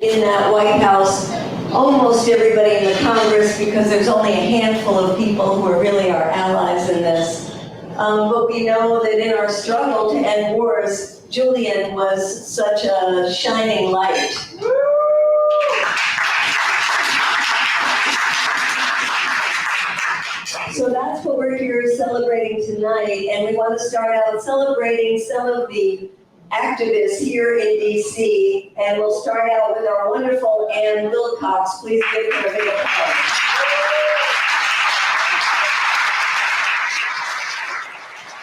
in that White House, almost everybody in the Congress, because there's only a handful of people who are really our allies in this. But we know that in our struggle to end wars, Julian was such a shining light. So that's what we're here celebrating tonight, and we want to start out celebrating some of the activists here in DC, and we'll start out with our wonderful Ann Wilcox. Please give her a big applause.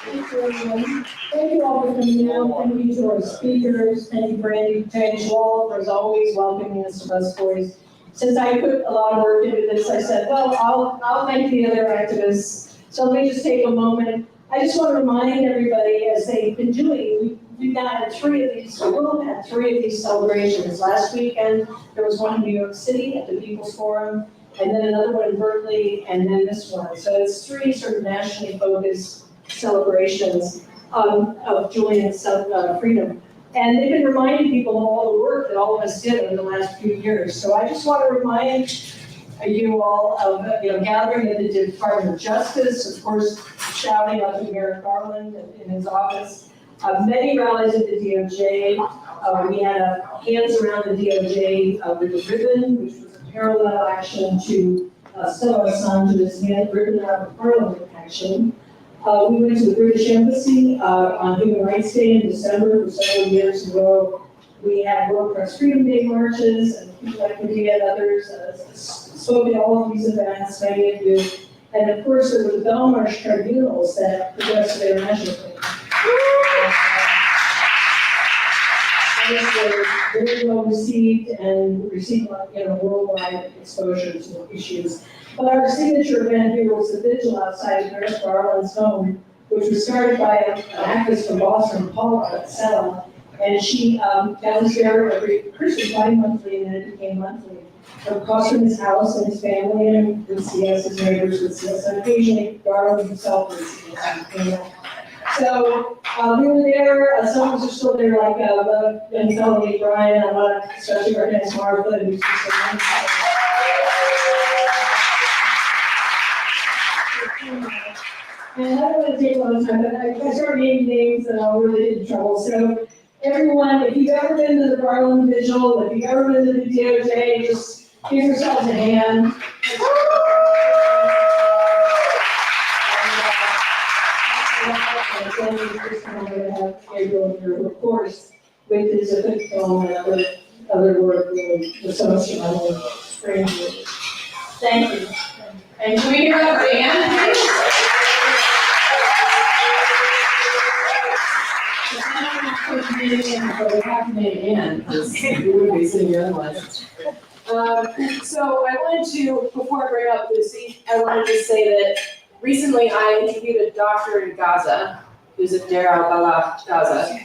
Thank you, everyone. Thank you all for coming out. Thank you to our speakers. Thank you, Brandy Wall, for as always welcoming us to Bus Boys. Since I put a lot of work into this, I said, well, I'll thank the other activists. So let me just take a moment. I just want to remind everybody, as they've been doing, we've had three of these celebrations. Last weekend, there was one in New York City at the People's Forum, and then another one in Berkeley, and then this one. So it's three sort of nationally focused celebrations of Julian's freedom. And they've been reminding people of all the work that all of us did over the last few years. So I just want to remind you all of gathering at the Department of Justice, of course, shouting out to Merrick Garland in his office. Many rallies at the DOJ. We had a Hands Around the DOJ with a ribbon, which was a parallel action to Stella Assange's Ribbon Around the Parliament action. We went to the British Embassy on Human Rights Day in December for several years in a row. We had World Press Freedom Day marches, and people like Medea and others spoke at all of these events, many of you. And of course, there were the Belmarsh tribunals that progressed internationally. Were very well received and received worldwide exposure to issues. But our signature event here was the vigil outside Merrick Garland's home, which was started by an actress from Boston, Paula Sella, and she was there every Christmas, bi-monthly, and then it became monthly. Across from his house and his family, and would see us, his neighbors would see us, and occasionally Garland himself would see us. So we were there, some of us are still there, like young fellow named Brian, I want to especially recognize Martha, who's just a wonderful. And I don't want to take a lot of time, but I start naming names and I'll really get in trouble. So everyone, if you've ever been to the Garland Vigil, if you've ever been to the DOJ, just give yourselves a hand. And then we just want to have Gabriel here, of course, with his film and other work with so much fun and strangers. Thank you. And can we hear that for Anne, please? But we have to name Anne, because we wouldn't be sitting here otherwise. So I wanted to, before I bring up Lucy, I wanted to say that recently I interviewed a doctor in Gaza, who's at Deir al-Balah, Gaza,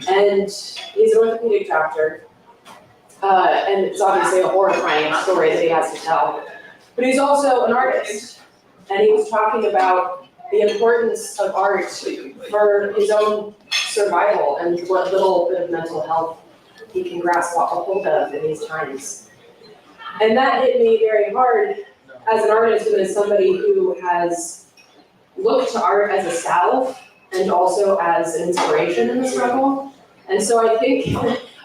and he's an orthopedic doctor. And it's obviously a horrifying story that he has to tell. But he's also an artist, and he was talking about the importance of art for his own survival and what little bit of mental health he can grasp a hold of in these times. And that hit me very hard as an artist and as somebody who has looked to art as a salve and also as an inspiration in the struggle. And so I think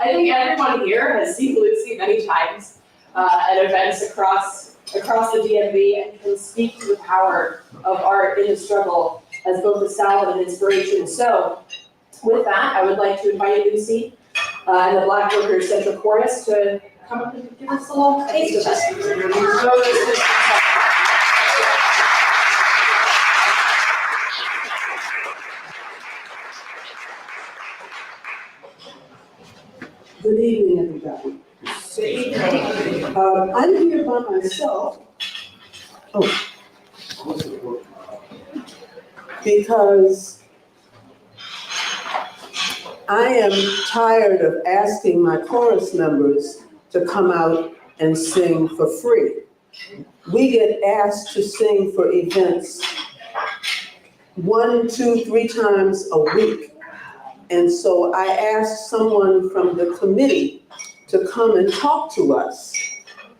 everyone here has seen Lucy many times at events across the DMV and can speak to the power of art in the struggle as both a salve and inspiration. So with that, I would like to invite Lucy and the Black Workers Central Chorus to come up and give us a little taste of this. Good evening, everybody. I'm here by myself because I am tired of asking my chorus members to come out and sing for free. We get asked to sing for events 1, 2, 3 times a week. And so I asked someone from the committee to come and talk to us.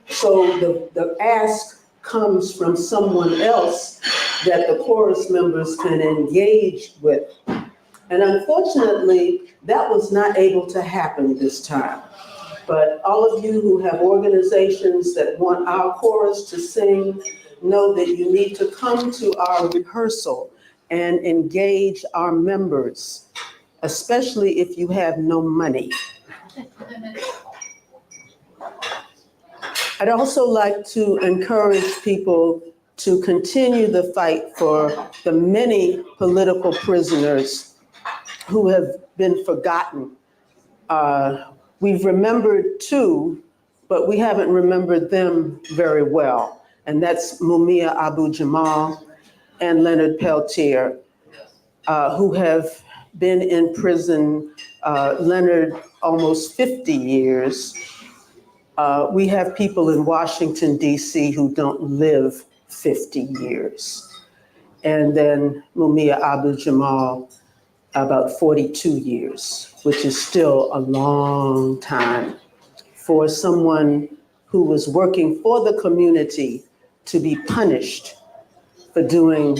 So the ask comes from someone else that the chorus members can engage with. And unfortunately, that was not able to happen this time. But all of you who have organizations that want our chorus to sing, know that you need to come to our rehearsal and engage our members, especially if you have no money. I'd also like to encourage people to continue the fight for the many political prisoners who have been forgotten. We've remembered two, but we haven't remembered them very well. And that's Mumia Abu-Jamal and Leonard Peltier, who have been in prison, Leonard almost 50 years. We have people in Washington, D.C. who don't live 50 years. And then Mumia Abu-Jamal, about 42 years, which is still a long time for someone who was working for the community to be punished for doing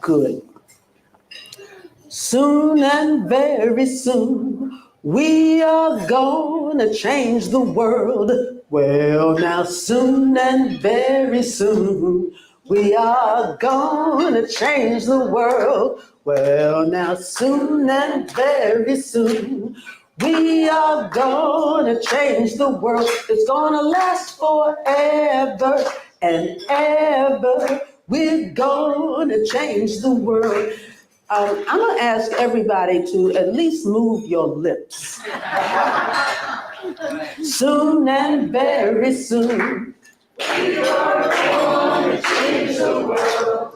good. Soon and very soon, we are gonna change the world. Well, now soon and very soon, we are gonna change the world. Well, now soon and very soon, we are gonna change the world. It's gonna last forever and ever. We're gonna change the world. I'm gonna ask everybody to at least move your lips. Soon and very soon, we are gonna change the world.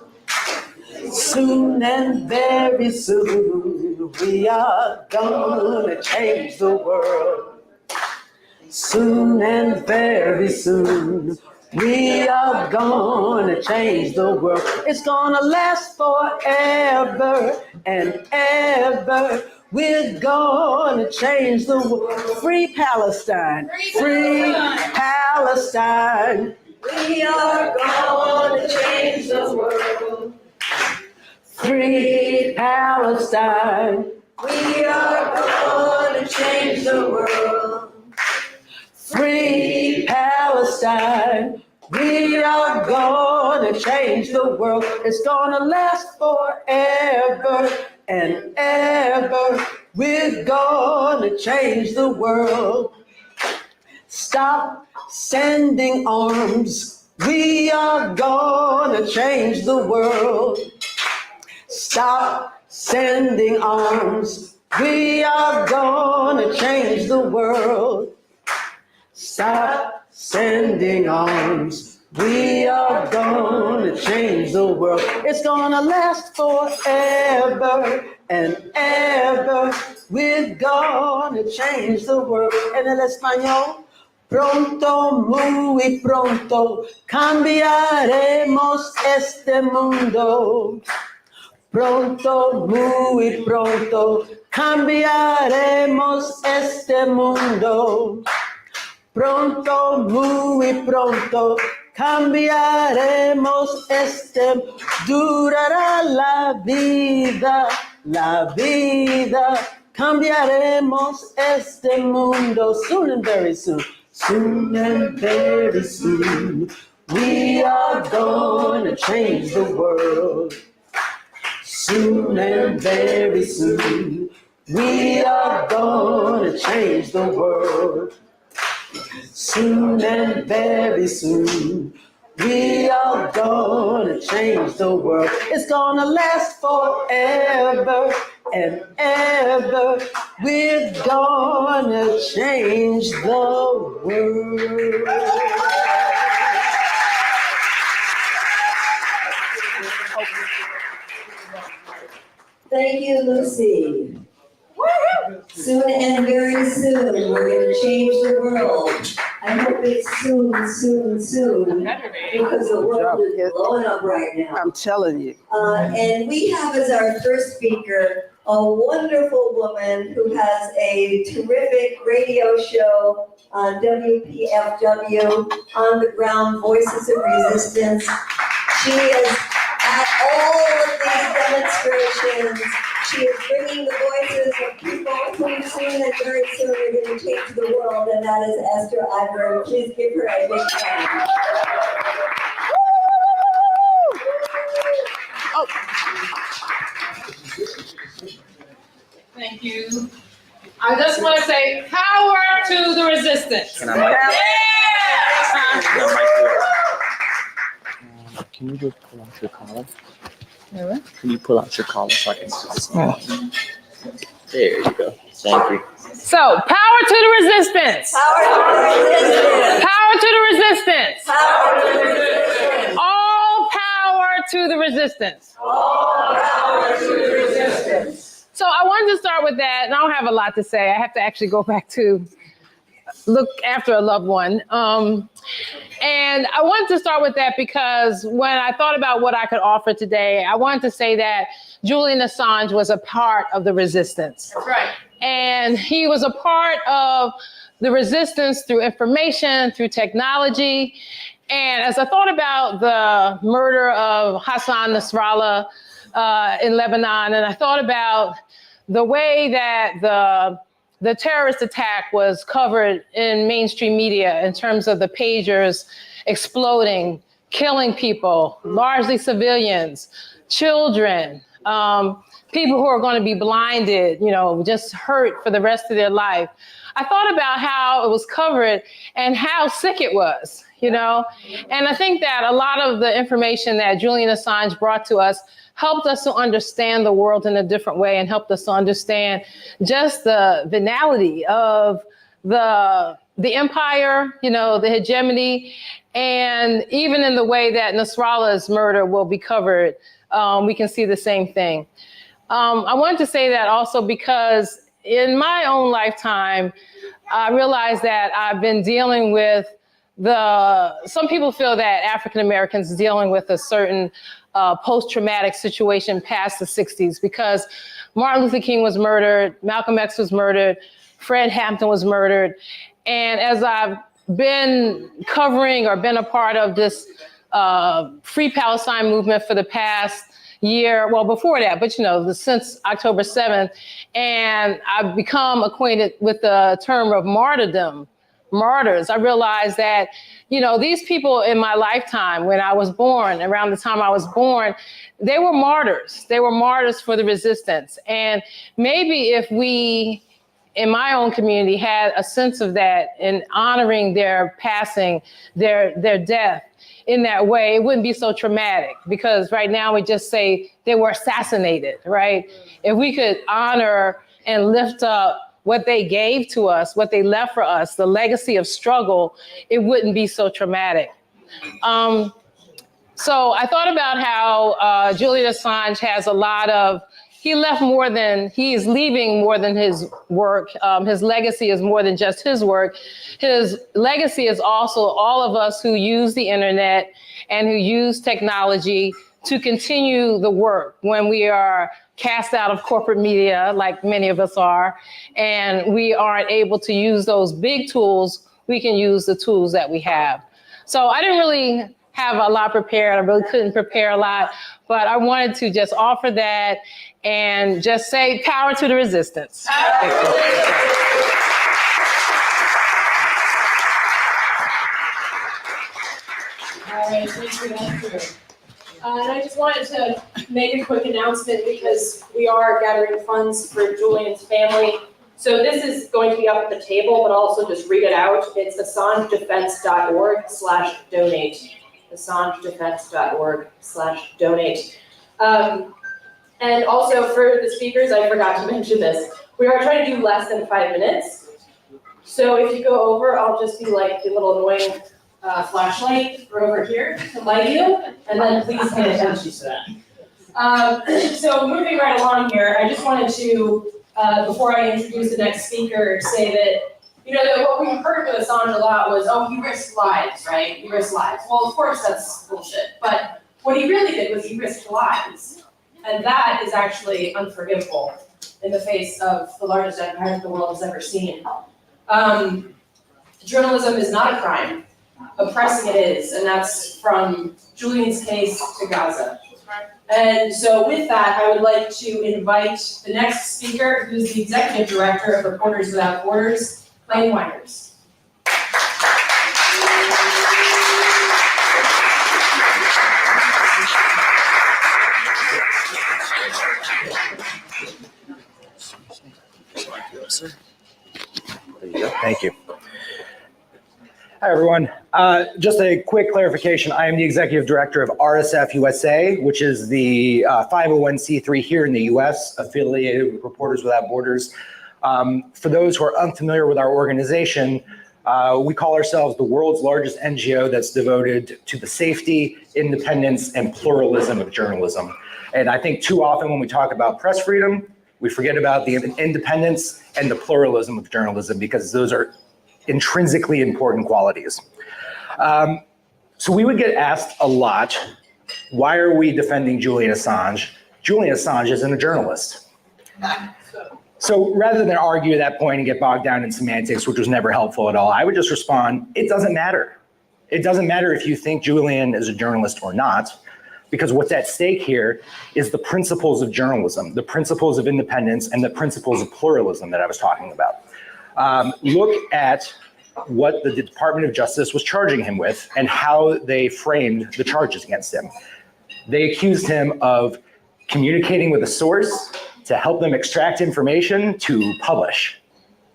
Soon and very soon, we are gonna change the world. Soon and very soon, we are gonna change the world. It's gonna last forever and ever. We're gonna change the world. Free Palestine. Free Palestine. We are gonna change the world. Free Palestine. We are gonna change the world. Free Palestine. We are gonna change the world. It's gonna last forever and ever. We're gonna change the world. Stop sending arms. We are gonna change the world. Stop sending arms. We are gonna change the world. Stop sending arms. We are gonna change the world. It's gonna last forever and ever. We're gonna change the world. En el español, pronto, muy pronto, cambiaremos este mundo. Pronto, muy pronto, cambiaremos este mundo. Pronto, muy pronto, cambiaremos este. Durará la vida, cambiaremos este mundo. Soon and very soon, soon and very soon, we are gonna change the world. Soon and very soon, we are gonna change the world. Soon and very soon, we are gonna change the world. It's gonna last forever and ever. We're gonna change the world. Thank you, Lucy. Soon and very soon, we're gonna change the world. I hope it's soon, soon, soon, because the world is blowing up right now. I'm telling you. And we have as our first speaker a wonderful woman who has a terrific radio show on WPFW, On the Ground, Voices of Resistance. She is at all of these demonstrations. She is bringing the voices of people who soon and very soon are going to change the world, and that is Esther Iver. Please give her a big hand. Thank you. I just want to say power to the resistance. Can I Can you just pull out your collar? Can you pull out your collar so I can see this? There you go. Thank you. So, power to the resistance. Power to the resistance. Power to the resistance. Power to the resistance. All power to the resistance. All power to the resistance. So I wanted to start with that, and I don't have a lot to say. I have to actually go back to look after a loved one. And I wanted to start with that because when I thought about what I could offer today, I wanted to say that Julian Assange was a part of the resistance. That's right. And he was a part of the resistance through information, through technology. And as I thought about the murder of Hassan Nasrallah in Lebanon, and I thought about the way that the terrorist attack was covered in mainstream media in terms of the pagers exploding, killing people, largely civilians, children, people who are going to be blinded, just hurt for the rest of their life. I thought about how it was covered and how sick it was, And I think that a lot of the information that Julian Assange brought to us helped us to understand the world in a different way and helped us to understand just the venality of the empire, the hegemony, and even in the way that Nasrallah's murder will be covered, we can see the same thing. I wanted to say that also because in my own lifetime, I realized that I've been dealing with some people feel that African Americans dealing with a certain post-traumatic situation past the 60s because Martin Luther King was murdered, Malcolm X was murdered, Fred Hampton was murdered. And as I've been covering or been a part of this Free Palestine movement for the past year, well, before that, but since October 7th, and I've become acquainted with the term of martyrdom, martyrs. I realized that, these people in my lifetime, when I was born, around the time I was born, they were martyrs. They were martyrs for the resistance. And maybe if we, in my own community, had a sense of that in honoring their passing, their death in that way, it wouldn't be so traumatic because right now we just say they were assassinated, right? If we could honor and lift up what they gave to us, what they left for us, the legacy of struggle, it wouldn't be so traumatic. So I thought about how Julian Assange has he's leaving more than his work. His legacy is more than just his work. His legacy is also all of us who use the internet and who use technology to continue the work when we are cast out of corporate media, like many of us are, and we aren't able to use those big tools, we can use the tools that we have. So I didn't really have a lot prepared. I really couldn't prepare a lot, but I wanted to just offer that and just say power to the resistance. All right, thank you, Esther. And I just wanted to make a quick announcement because we are gathering funds for Julian's family. So this is going to be up at the table, but also just read it out. It's AssangeDefense.org/donate. AssangeDefense.org/donate. And also for the speakers, I forgot to mention this. We are trying to do less than 5 minutes. So if you go over, I'll just be like the little annoying flashlight for over here to light you, and then please pay attention to that. So moving right along here, I just wanted to, before I introduce the next speaker, say that, that what we heard with Assange a lot was, oh, he risked lives, right? He risked lives. Well, of course that's bullshit, but what he really did was he risked lives, and that is actually unforgivable. in the face of the largest empire that the world has ever seen. Journalism is not a crime. Oppressing it is, and that's from Julian's case to Gaza. And so with that, I would like to invite the next speaker, who's the Executive Director of Reporters Without Borders, Clayton Weimers. There you go. Thank you. Hi, everyone. Just a quick clarification. I am the Executive Director of RSF USA, which is the 501c3 here in the US, affiliated with Reporters Without Borders. For those who are unfamiliar with our organization, we call ourselves the world's largest NGO that's devoted to the safety, independence, and pluralism of journalism. And I think too often when we talk about press freedom, we forget about the independence and the pluralism of journalism, because those are intrinsically important qualities. So we would get asked a lot, why are we defending Julian Assange? Julian Assange isn't a journalist. So rather than argue that point and get bogged down in semantics, which was never helpful at all, I would just respond, it doesn't matter. It doesn't matter if you think Julian is a journalist or not, because what's at stake here is the principles of journalism, the principles of independence, and the principles of pluralism that I was talking about. Look at what the Department of Justice was charging him with and how they framed the charges against him. They accused him of communicating with a source to help them extract information to publish.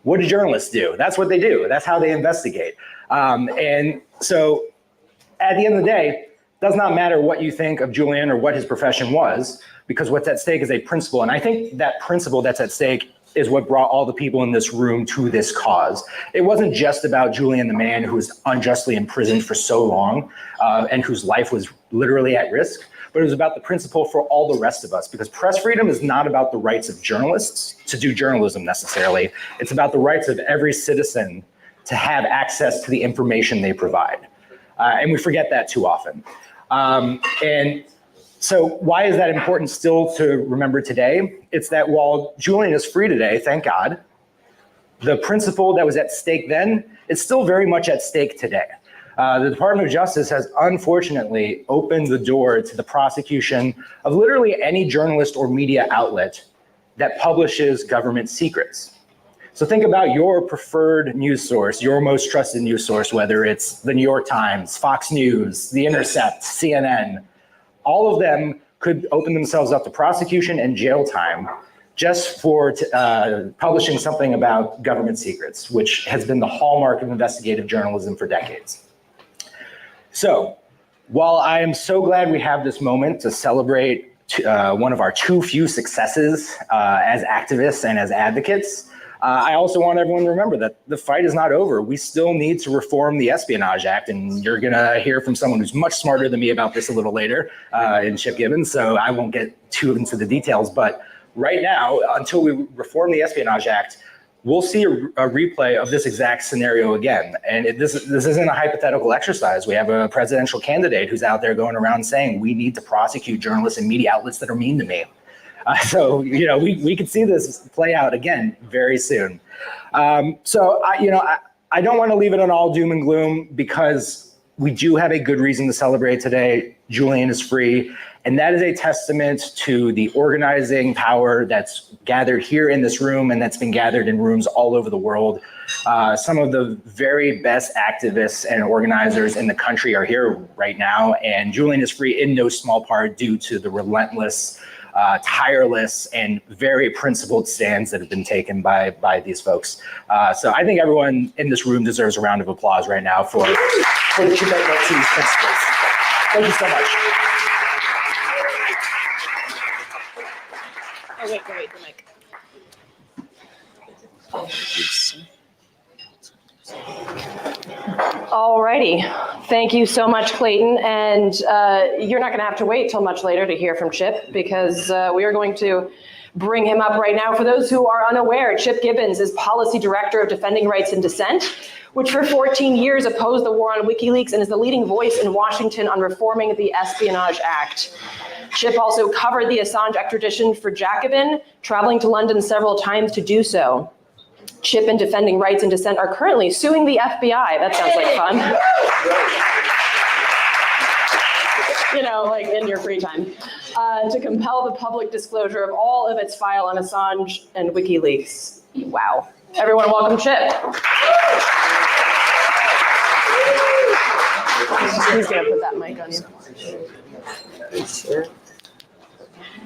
What do journalists do? That's what they do. That's how they investigate. And so at the end of the day, it does not matter what you think of Julian or what his profession was, because what's at stake is a principle. And I think that principle that's at stake is what brought all the people in this room to this cause. It wasn't just about Julian, the man who was unjustly imprisoned for so long and whose life was literally at risk, but it was about the principle for all the rest of us, because press freedom is not about the rights of journalists to do journalism necessarily. It's about the rights of every citizen to have access to the information they provide. And we forget that too often. And so why is that important still to remember today? It's that while Julian is free today, thank God, the principle that was at stake then is still very much at stake today. The Department of Justice has unfortunately opened the door to the prosecution of literally any journalist or media outlet that publishes government secrets. So think about your preferred news source, your most trusted news source, whether it's the New York Times, Fox News, The Intercept, CNN. All of them could open themselves up to prosecution and jail time just for publishing something about government secrets, which has been the hallmark of investigative journalism for decades. So while I am so glad we have this moment to celebrate one of our too few successes as activists and as advocates, I also want everyone to remember that the fight is not over. We still need to reform the Espionage Act, and you're gonna hear from someone who's much smarter than me about this a little later, in Chip Gibbons, so I won't get too into the details. But right now, until we reform the Espionage Act, we'll see a replay of this exact scenario again. And this isn't a hypothetical exercise. We have a presidential candidate who's out there going around saying, we need to prosecute journalists and media outlets that are mean to me. So, you know, we could see this play out again very soon. So, I don't want to leave it on all doom and gloom, because we do have a good reason to celebrate today. Julian is free. And that is a testament to the organizing power that's gathered here in this room and that's been gathered in rooms all over the world. Some of the very best activists and organizers in the country are here right now. And Julian is free in no small part due to the relentless, tireless, and very principled stands that have been taken by these folks. So I think everyone in this room deserves a round of applause right now for the commitment to these principles. Thank you so much. Oh, wait, the mic. Alrighty, thank you so much, Clayton. And you're not gonna have to wait till much later to hear from Chip, because we are going to bring him up right now. For those who are unaware, Chip Gibbons is Policy Director of Defending Rights and Dissent, which for 14 years opposed the war on WikiLeaks and is the leading voice in Washington on reforming the Espionage Act. Chip also covered the Assange extradition for Jacobin, traveling to London several times to do so. Chip and Defending Rights and Dissent are currently suing the FBI. That sounds like fun. You know, like in your free time. To compel the public disclosure of all of its file on Assange and WikiLeaks. Wow. Everyone welcome Chip. He's gonna put that mic on you. Sure.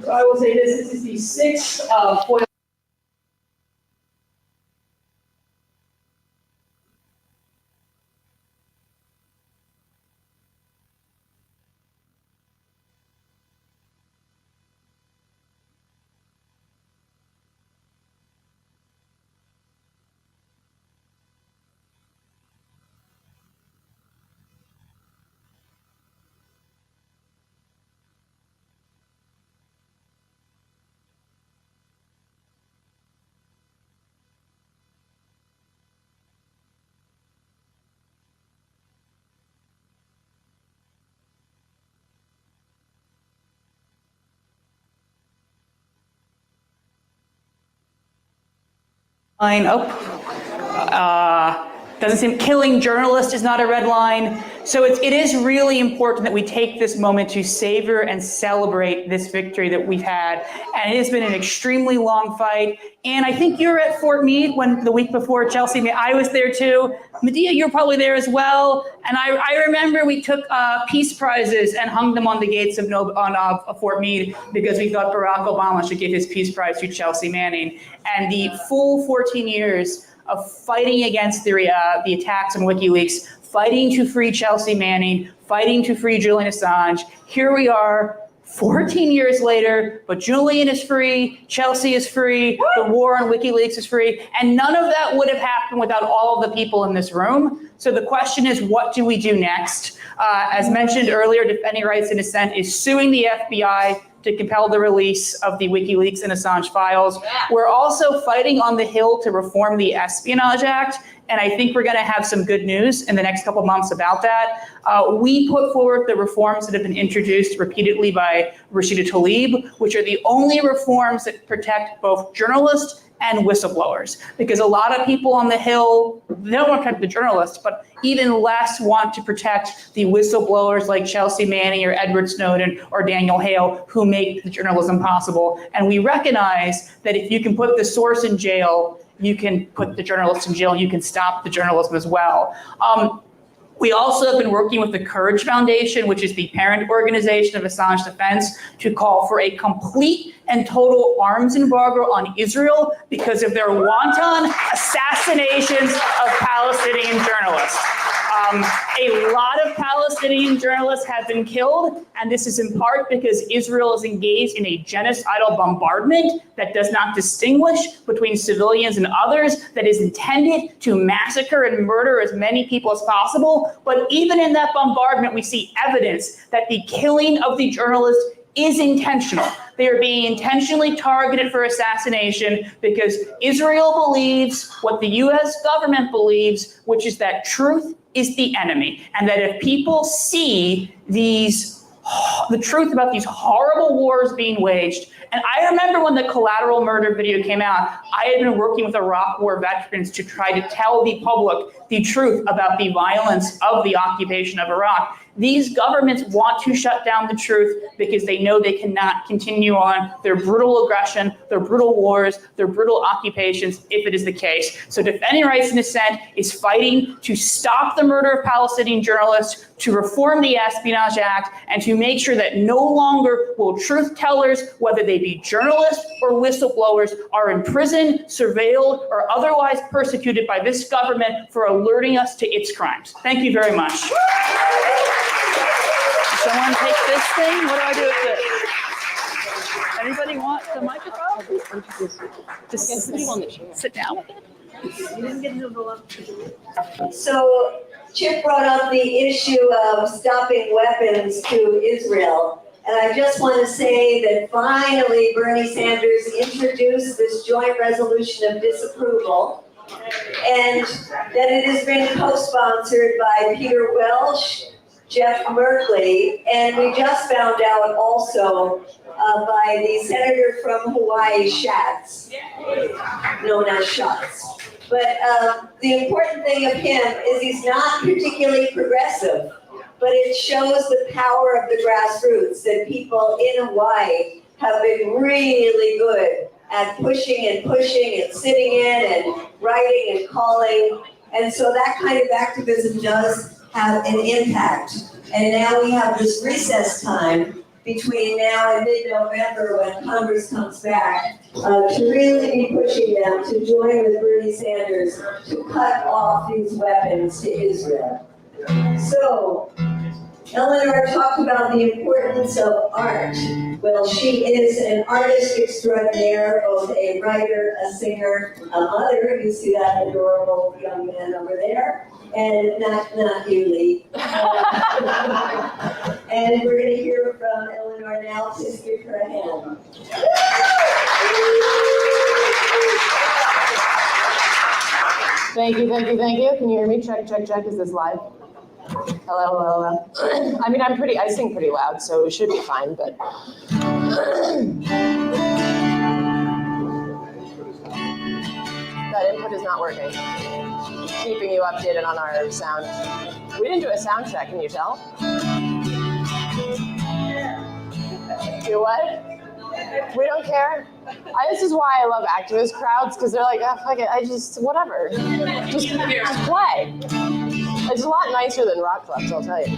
So I will say this is the sixth FOIL. Line, doesn't seem, killing journalists is not a red line. So it is really important that we take this moment to savor and celebrate this victory that we've had. And it has been an extremely long fight. And I think you were at Fort Meade when the week before Chelsea, I was there too. Medea, you're probably there as well. And I remember we took peace prizes and hung them on the gates of Fort Meade because we thought Barack Obama should give his peace prize to Chelsea Manning. And the full 14 years of fighting against the attacks on WikiLeaks, fighting to free Chelsea Manning, fighting to free Julian Assange. Here we are 14 years later, but Julian is free, Chelsea is free, the war on WikiLeaks is free, and none of that would have happened without all of the people in this room. So the question is, what do we do next? As mentioned earlier, Defending Rights and Dissent is suing the FBI to compel the release of the WikiLeaks and Assange files. We're also fighting on the Hill to reform the Espionage Act, and I think we're going to have some good news in the next couple of months about that. We put forward the reforms that have been introduced repeatedly by Rashida Tlaib, which are the only reforms that protect both journalists and whistleblowers, because a lot of people on the Hill, they don't want to protect the journalists, but even less want to protect the whistleblowers like Chelsea Manning or Edward Snowden or Daniel Hale, who make the journalism possible. And we recognize that if you can put the source in jail, you can put the journalists in jail, you can stop the journalism as well. We also have been working with the Courage Foundation, which is the parent organization of Assange Defense, to call for a complete and total arms embargo on Israel because of their wanton assassinations of Palestinian journalists. A lot of Palestinian journalists have been killed, and this is in part because Israel is engaged in a genocidal bombardment that does not distinguish between civilians and others, that is intended to massacre and murder as many people as possible. But even in that bombardment, we see evidence that the killing of the journalists is intentional. They are being intentionally targeted for assassination because Israel believes what the US government believes, which is that truth is the enemy. And that if people see the truth about these horrible wars being waged, and I remember when the Collateral Murder video came out, I had been working with Iraq War veterans to try to tell the public the truth about the violence of the occupation of Iraq. These governments want to shut down the truth because they know they cannot continue on their brutal aggression, their brutal wars, their brutal occupations, if it is the case. So Defending Rights and Dissent is fighting to stop the murder of Palestinian journalists, to reform the Espionage Act, and to make sure that no longer will truth tellers, whether they be journalists or whistleblowers, are in prison, surveilled, or otherwise persecuted by this government for alerting us to its crimes. Thank you very much. Someone take this thing? What do I do with it? Anybody want the microphone? Just sit down with it. So Chip brought up the issue of stopping weapons to Israel. And I just want to say that finally Bernie Sanders introduced this joint resolution of disapproval, and that it has been co-sponsored by Peter Welch, Jeff Merkley, and we just found out also by the senator from Hawaii, Schatz, known as Schatz. But the important thing of him is he's not particularly progressive, but it shows the power of the grassroots, that people in Hawaii have been really good at pushing and sitting in and writing and calling. And so that kind of activism does have an impact. And now we have this recess time between now and mid-November when Congress comes back to really be pushing them to join with Bernie Sanders to cut off these weapons to Israel. So, Eleanor talked about the importance of art. Well, she is an artist extraordinaire, both a writer, a singer, a mother. You see that adorable young man over there. And not you, Lee. And we're going to hear from Eleanor now. Please give her a hand. Thank you. Can you hear me? Check. Is this live? Hello. I mean, I sing pretty loud, so it should be fine, but. That input is not working. Keeping you updated on our sound. We didn't do a sound check, can you tell? Do what? We don't care? This is why I love activist crowds, because they're like, oh, fuck it, whatever. Just play. It's a lot nicer than rock clubs, I'll tell you.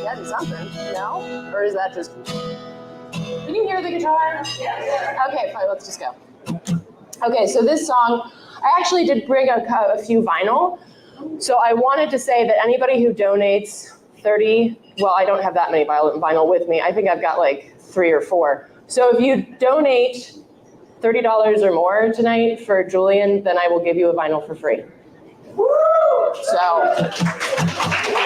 Yeah, do something, no? Or is that just... Can you hear the guitar? Yeah. Okay, fine, let's just go. Okay, so this song, I actually did bring a few vinyl. So I wanted to say that anybody who donates 30, well, I don't have that many vinyl with me. I think I've got like 3 or 4. So if you donate $30 or more tonight for Julian, then I will give you a vinyl for free. So,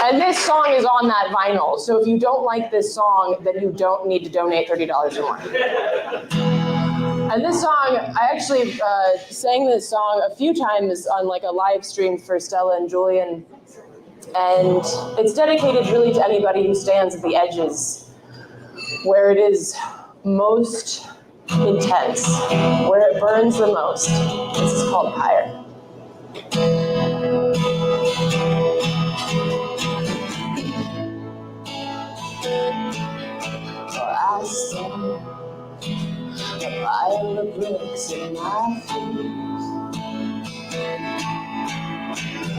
and this song is on that vinyl. So if you don't like this song, then you don't need to donate $30 or more. And this song, I actually sang this song a few times on like a live stream for Stella and Julian. And it's dedicated really to anybody who stands at the edges, where it is most intense, where it burns the most. This is called Pyre. I stand, a pile of bricks in my feet.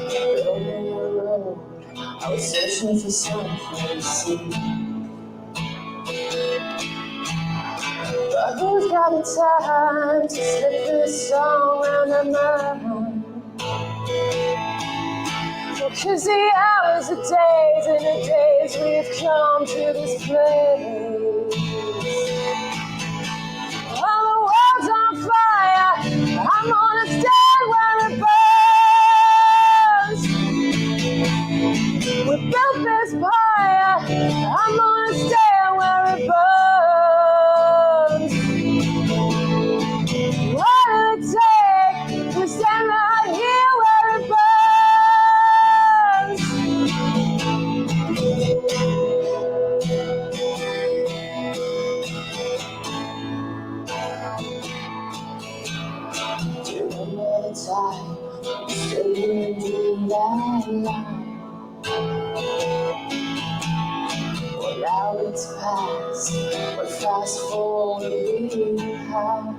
Building a road, I was searching for something to see. But who's got the time to slip this song round my mind? Well, 'cause the hours, the days, and the days we've come to this place. While the world's on fire, I'm gonna stand where it burns. We built this fire, I'm gonna stand where it burns. What did it take to stand right here where it burns? Do you remember the time we stood in that line? Well, now it's past, we're fast forwarding behind.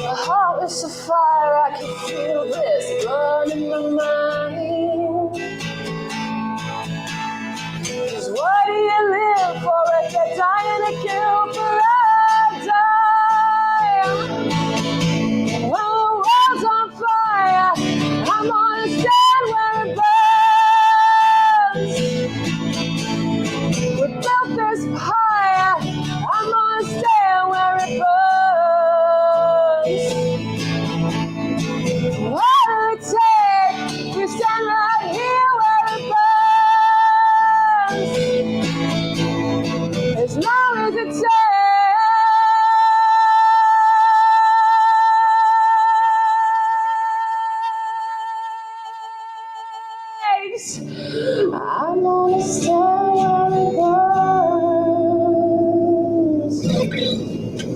My heart is a fire, I can feel this burning my mind. 'Cause what do you live for if you're dying to kill for a dime? When the world's on fire, I'm gonna stand where it burns. We built this fire, I'm gonna stand where it burns. What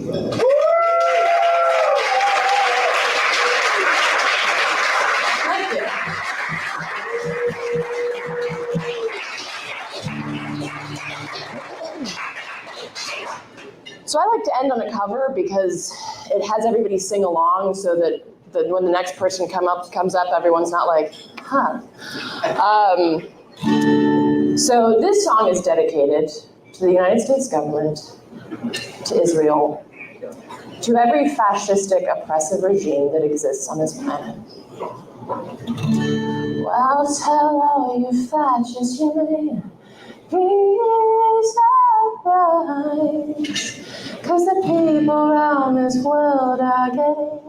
Thank you. So I like to end on a cover because it has everybody sing along so that when the next person comes up, everyone's not like, huh. So this song is dedicated to the United States government, to Israel, to every fascistic, oppressive regime that exists on this planet. Well, tell all you fascists you may peace rise, 'cause the people around this world are getting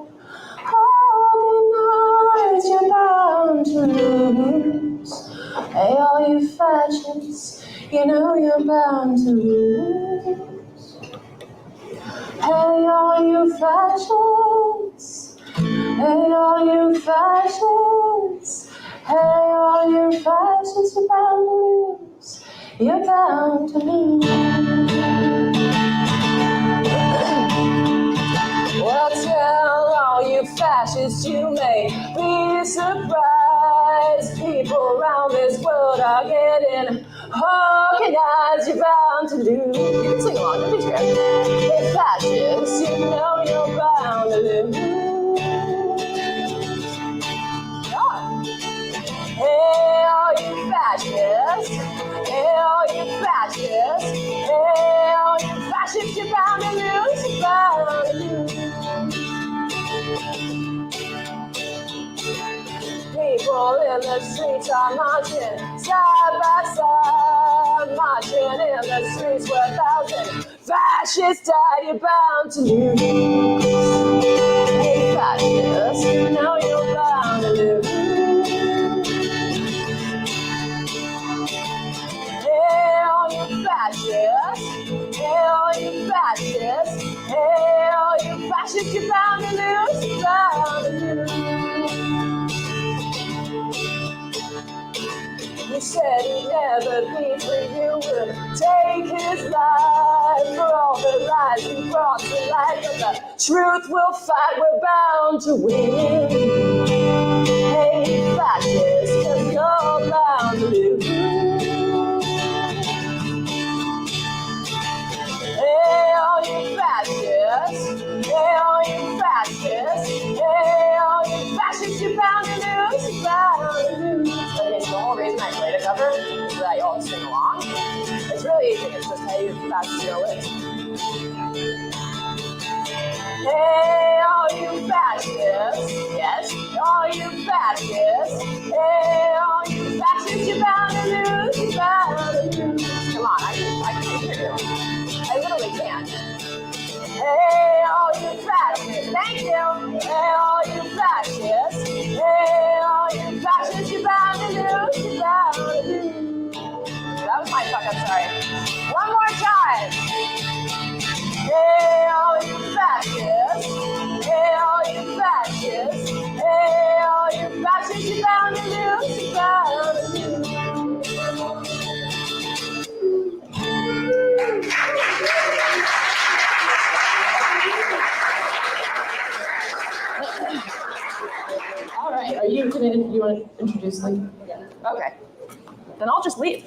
organized. You're bound to lose. Hey, all you fascists, you know you're bound to lose. Hey, all you fascists. Hey, all you fascists. Hey, all you fascists, you're bound to lose. You're bound to lose. Well, tell all you fascists you may be surprised. People around this world are getting organized. You're bound to lose. You can sing along, don't be scared. Hey, fascists, you know you're bound to lose. Hey, all you fascists. Hey, all you fascists. Hey, all you fascists, you're bound to lose. You're bound to lose. People in the streets are marching side by side, marching in the streets where 1,000 fascists died. You're bound to lose. Hey, fascists, you know you're bound to lose. Hey, all you fascists. Hey, all you fascists. Hey, all you fascists, you're bound to lose. You're bound to lose. He said he'd never be free. You would take his life for all the lies he brought to light. But the truth will fight. We're bound to win. Hey, fascists, 'cause you're bound to lose. Hey, all you fascists. Hey, all you fascists. Hey, all you fascists, you're bound to lose. You're bound to lose. Okay, so the whole reason I played a cover is that you all sing along. It's really easy. It's just how you fascists your lips. Hey, all you fascists. Yes, all you fascists. Hey, all you fascists, you're bound to lose. You're bound to lose. Come on, I can hear you. I literally can't. Hey, all you fascists. Thank you. Hey, all you fascists. Hey, all you fascists, you're bound to lose. You're bound to lose. That was my fuck, I'm sorry. One more time. Hey, all you fascists. Hey, all you fascists. Hey, all you fascists, you're bound to lose. You're bound to lose. All right, are you want to introduce Lee? Yeah. Okay. Then I'll just leave.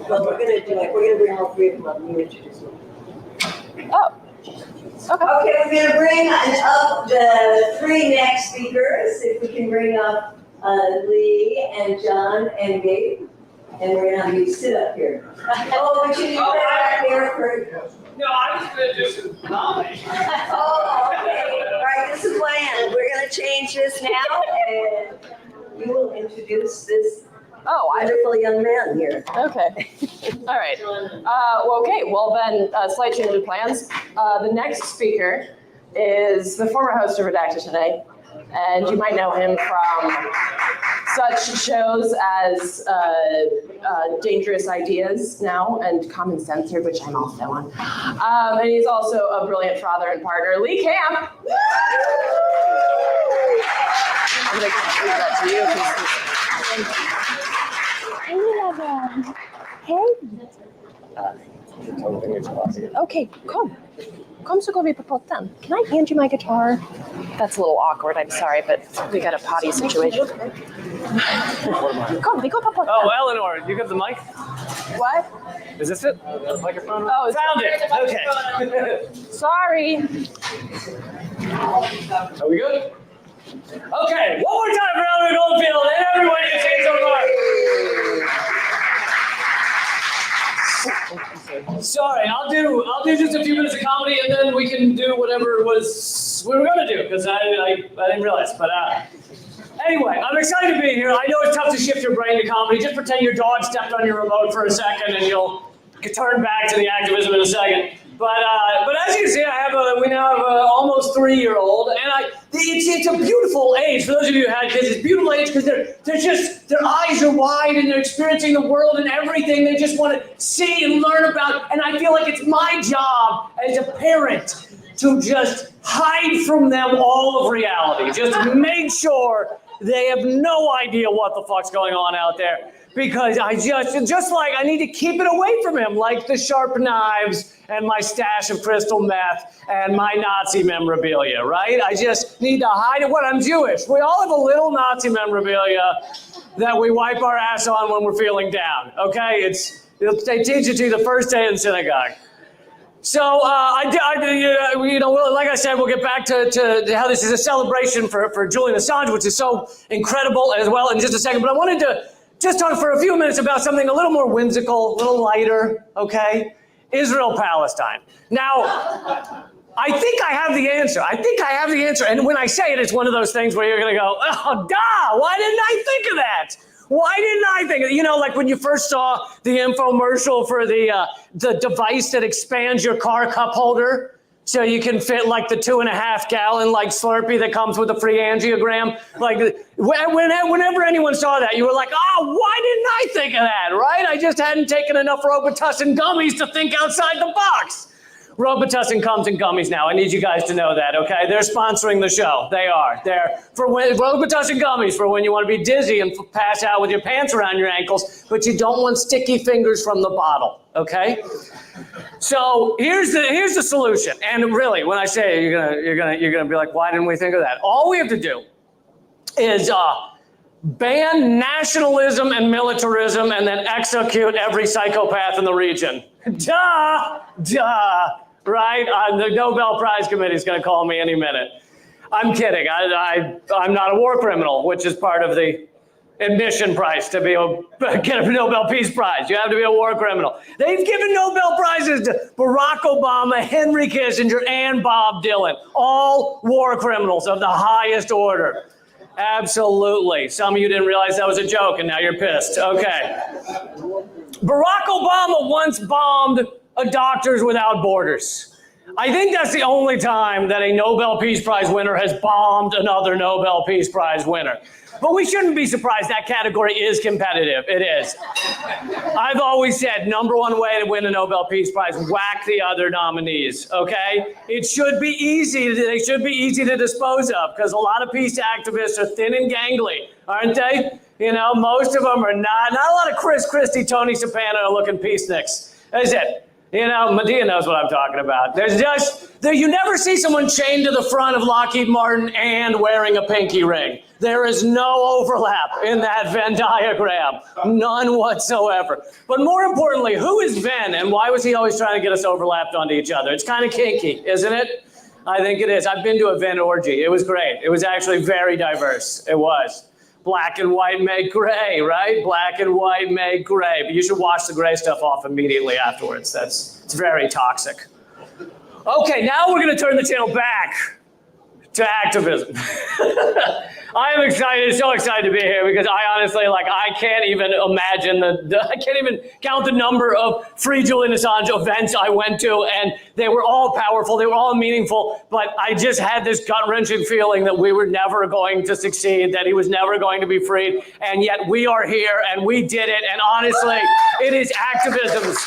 Well, we're gonna bring all three of them up and you introduce them. Oh. Okay. Okay, we're gonna bring up the three next speakers. If we can bring up Lee and John and Gabe. And we're gonna have you sit up here. Oh, but you need to sit back there for. No, I was gonna do some comedy. Oh, okay. All right, this is the plan. We're gonna change this now and you will introduce this wonderful young man here. Okay. All right. Well, then, slight change of plans. The next speaker is the former host of Redacted Today, and you might know him from such shows as Dangerous Ideas now and Common Censored, which I'm also on. And he's also a brilliant father and partner, Lee Camp. I'm going to leave that to you. Hey. Okay, come. Kom så går vi på potten. Can I hand you my guitar? That's a little awkward, I'm sorry, but we got a potty situation. Kom, vi går på potten. Oh, Eleanor, you got the mic? What? Is this it? Microphone? Oh, it's Found it. Okay. sorry. Are we good? Okay, one more time for Eleanor Goldfield and everyone you see so far. Sorry, I'll do just a few minutes of comedy and then we can do whatever it was we were gonna do because I didn't realize. But anyway, I'm excited to be here. I know it's tough to shift your brain to comedy. Just pretend your dog stepped on your remote for a second and you'll turn back to the activism in a second. But as you see, we now have a almost 3-year-old, and it's a beautiful age. For those of you who had kids, it's a beautiful age because their eyes are wide and they're experiencing the world and everything they just want to see and learn about. And I feel like it's my job as a parent to just hide from them all of reality. Just make sure they have no idea what the fuck's going on out there. Because I I need to keep it away from him, like the sharp knives and my stash of crystal meth and my Nazi memorabilia, right? I just need to hide it. What? I'm Jewish. We all have a little Nazi memorabilia that we wipe our ass on when we're feeling down, okay? They teach it to you the first day in synagogue. So like I said, we'll get back to how this is a celebration for Julian Assange, which is so incredible as well in just a second. But I wanted to just talk for a few minutes about something a little more whimsical, a little lighter, okay? Israel-Palestine. Now, I think I have the answer. And when I say it, it's one of those things where you're going to go, oh, duh, why didn't I think of that? Why didn't I think of it? You know, like when you first saw the infomercial for the device that expands your car cup holder so you can fit like the 2.5 gallon like Slurpee that comes with a free angiogram. Like whenever anyone saw that, you were like, oh, why didn't I think of that, right? I just hadn't taken enough Robitussin gummies to think outside the box. Robitussin comes in gummies now. I need you guys to know that, okay? They're sponsoring the show. They are. They're for when Robitussin gummies for when you want to be dizzy and pass out with your pants around your ankles, but you don't want sticky fingers from the bottle, okay? So here's the solution. And really, when I say it, you're gonna be like, why didn't we think of that? All we have to do is ban nationalism and militarism and then execute every psychopath in the region. Duh, right? The Nobel Prize Committee is going to call me any minute. I'm kidding. I'm not a war criminal, which is part of the admission price to get a Nobel Peace Prize. You have to be a war criminal. They've given Nobel Prizes to Barack Obama, Henry Kissinger, and Bob Dylan. All war criminals of the highest order. Absolutely. Some of you didn't realize that was a joke, and now you're pissed. Okay. Barack Obama once bombed a Doctors Without Borders. I think that's the only time that a Nobel Peace Prize winner has bombed another Nobel Peace Prize winner. But we shouldn't be surprised. That category is competitive. It is. I've always said, number one way to win a Nobel Peace Prize, whack the other nominees, okay? It should be easy. They should be easy to dispose of because a lot of peace activists are thin and gangly, aren't they? You know, most of them are not a lot of Chris Christie, Tony Soprano looking peaceniks, is it? You know, Medea knows what I'm talking about. You never see someone chained to the front of Lockheed Martin and wearing a pinky ring. There is no overlap in that Venn diagram, none whatsoever. But more importantly, who is Venn and why was he always trying to get us overlapped onto each other? It's kind of kinky, isn't it? I think it is. I've been to a Venn orgy. It was great. It was actually very diverse. It was. Black and white make gray, right? Black and white make gray. But you should wash the gray stuff off immediately afterwards. It's very toxic. Okay, now we're going to turn the channel back to activism. I am excited, so excited to be here because I honestly, I can't even imagine I can't even count the number of Free Julian Assange events I went to, and they were all powerful, they were all meaningful, but I just had this gut-wrenching feeling that we were never going to succeed, that he was never going to be freed, and yet we are here, and we did it, and honestly, it is activists.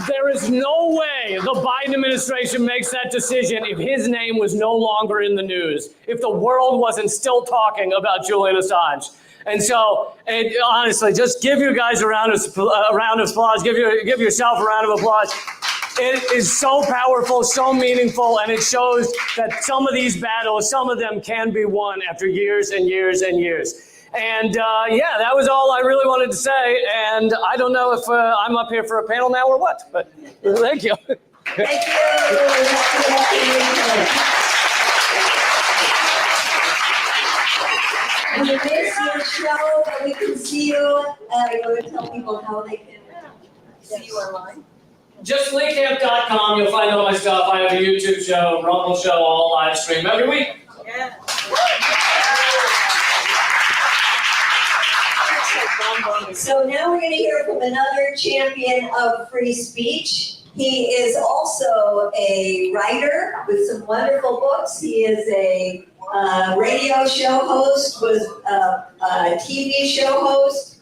There is no way the Biden administration makes that decision if his name was no longer in the news, if the world wasn't still talking about Julian Assange. And so, honestly, just give you guys a round of applause. Give yourself a round of applause. It is so powerful, so meaningful, and it shows that some of these battles, some of them can be won after years and years and years. And yeah, that was all I really wanted to say. And I don't know if I'm up here for a panel now or what, but thank you. Thank you. We miss your show, but we can see you. You want to tell people how they can see you online? Just leecamp.com, you'll find all my stuff. I have a YouTube show, Rumble show, all live stream every week. Yeah. So now we're going to hear from another champion of free speech. He is also a writer with some wonderful books. He is a radio show host, was a TV show host,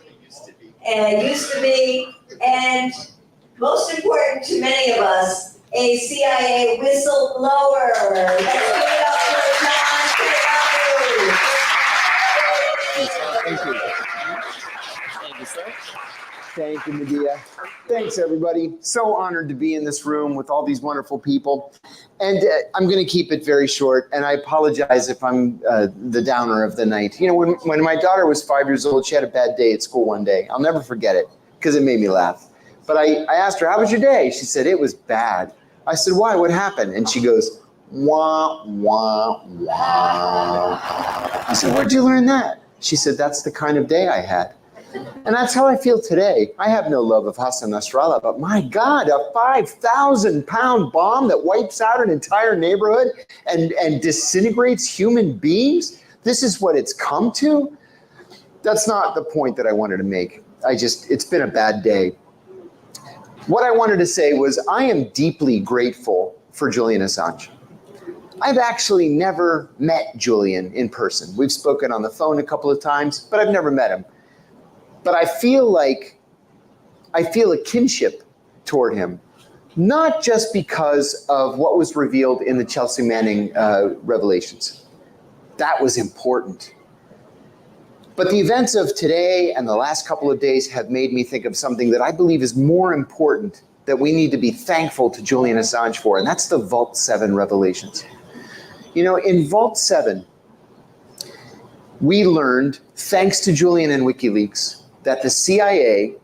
and used to be, and most important to many of us, a CIA whistleblower. Let's give it up for John Kiriakou. Thank you. Thank you, sir. Thank you, Medea. Thanks, everybody. So honored to be in this room with all these wonderful people. And I'm going to keep it very short, and I apologize if I'm the downer of the night. You know, when my daughter was 5 years old, she had a bad day at school one day. I'll never forget it because it made me laugh. But I asked her, how was your day? She said, it was bad. I said, why? What happened? And she goes, wah, wah, wah. I said, where'd you learn that? She said, that's the kind of day I had. And that's how I feel today. I have no love of Hassan Nasrallah, but my God, a 5,000-pound bomb that wipes out an entire neighborhood and disintegrates human beings? This is what it's come to? That's not the point that I wanted to make. It's been a bad day. What I wanted to say was I am deeply grateful for Julian Assange. I've actually never met Julian in person. We've spoken on the phone a couple of times, but I've never met him. But I feel a kinship toward him, not just because of what was revealed in the Chelsea Manning revelations. That was important. But the events of today and the last couple of days have made me think of something that I believe is more important that we need to be thankful to Julian Assange for, and that's the Vault 7 revelations. You know, in Vault 7, we learned, thanks to Julian and WikiLeaks, that the CIA,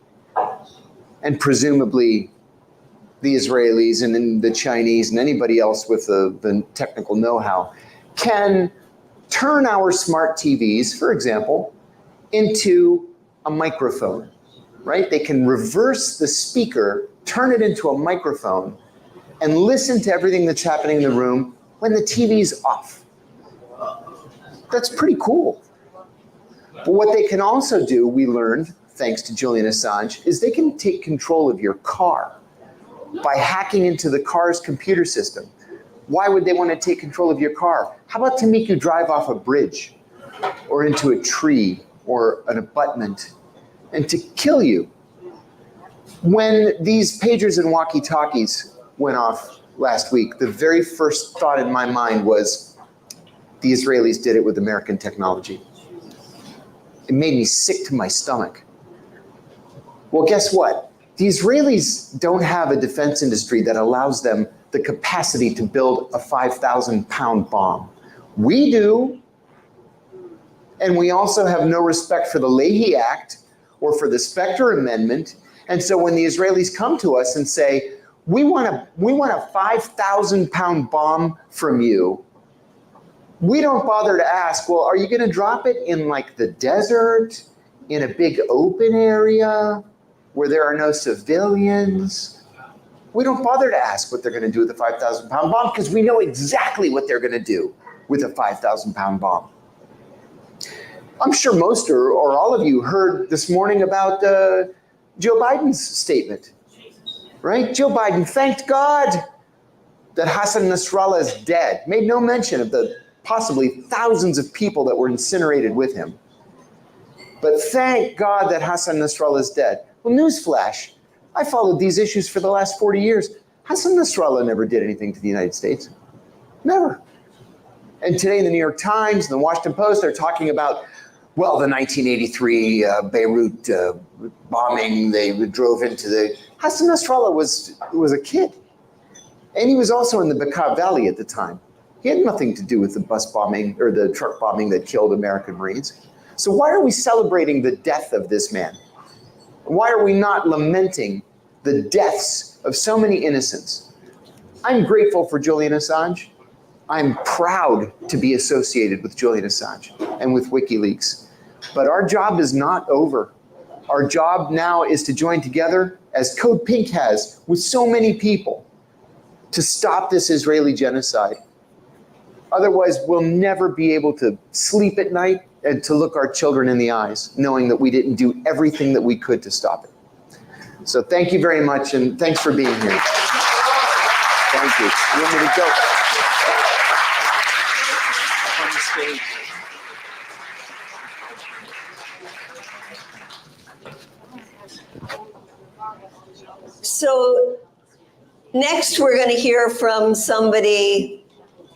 and presumably the Israelis and then the Chinese and anybody else with the technical know-how, can turn our smart TVs, for example, into a microphone, right? They can reverse the speaker, turn it into a microphone, and listen to everything that's happening in the room when the TV's off. That's pretty cool. But what they can also do, we learned, thanks to Julian Assange, is they can take control of your car by hacking into the car's computer system. Why would they want to take control of your car? How about to make you drive off a bridge or into a tree or an abutment and to kill you? When these pagers and walkie-talkies went off last week, the very first thought in my mind was the Israelis did it with American technology. It made me sick to my stomach. Well, guess what? The Israelis don't have a defense industry that allows them the capacity to build a 5,000-pound bomb. We do. And we also have no respect for the Leahy Act or for the Specter Amendment. And so when the Israelis come to us and say, we want a 5,000-pound bomb from you, we don't bother to ask, well, are you going to drop it in like the desert, in a big open area where there are no civilians? We don't bother to ask what they're going to do with a 5,000-pound bomb because we know exactly what they're going to do with a 5,000-pound bomb. I'm sure most or all of you heard this morning about Joe Biden's statement, right? Joe Biden thanked God that Hassan Nasrallah is dead, made no mention of the possibly thousands of people that were incinerated with him. But thank God that Hassan Nasrallah is dead. Well, newsflash, I followed these issues for the last 40 years. Hassan Nasrallah never did anything to the United States. Never. And today in the New York Times and the Washington Post, they're talking about well, the 1983 Beirut bombing, they drove into the, Hassan Nasrallah was a kid. And he was also in the Bekaa Valley at the time. He had nothing to do with the bus bombing or the truck bombing that killed American Marines. So why are we celebrating the death of this man? Why are we not lamenting the deaths of so many innocents? I'm grateful for Julian Assange. I'm proud to be associated with Julian Assange and with WikiLeaks. But our job is not over. Our job now is to join together, as Code Pink has, with so many people, to stop this Israeli genocide. Otherwise, we'll never be able to sleep at night and to look our children in the eyes, knowing that we didn't do everything that we could to stop it. So thank you very much, and thanks for being here. Thank you. You want me to go? On the stage. So next we're going to hear from somebody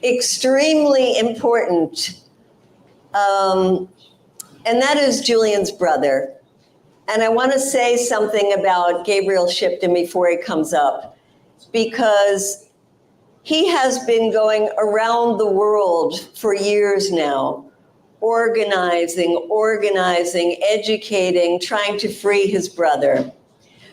extremely important, and that is Julian's brother. And I want to say something about Gabriel Shipton before he comes up, because he has been going around the world for years now, organizing, educating, trying to free his brother.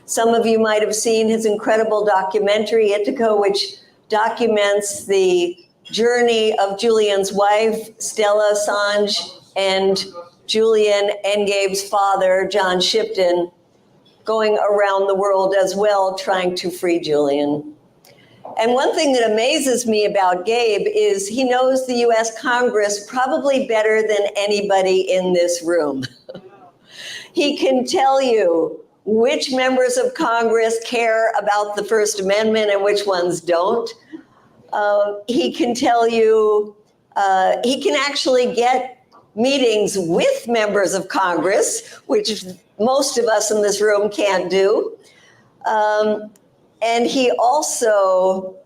Some of you might have seen his incredible documentary, Ithaca, which documents the journey of Julian's wife, Stella Assange, and Julian and Gabe's father, John Shipton, going around the world as well, trying to free Julian. And one thing that amazes me about Gabe is he knows the US Congress probably better than anybody in this room. He can tell you which members of Congress care about the First Amendment and which ones don't. He can tell you, he can actually get meetings with members of Congress, which most of us in this room can't do. And he also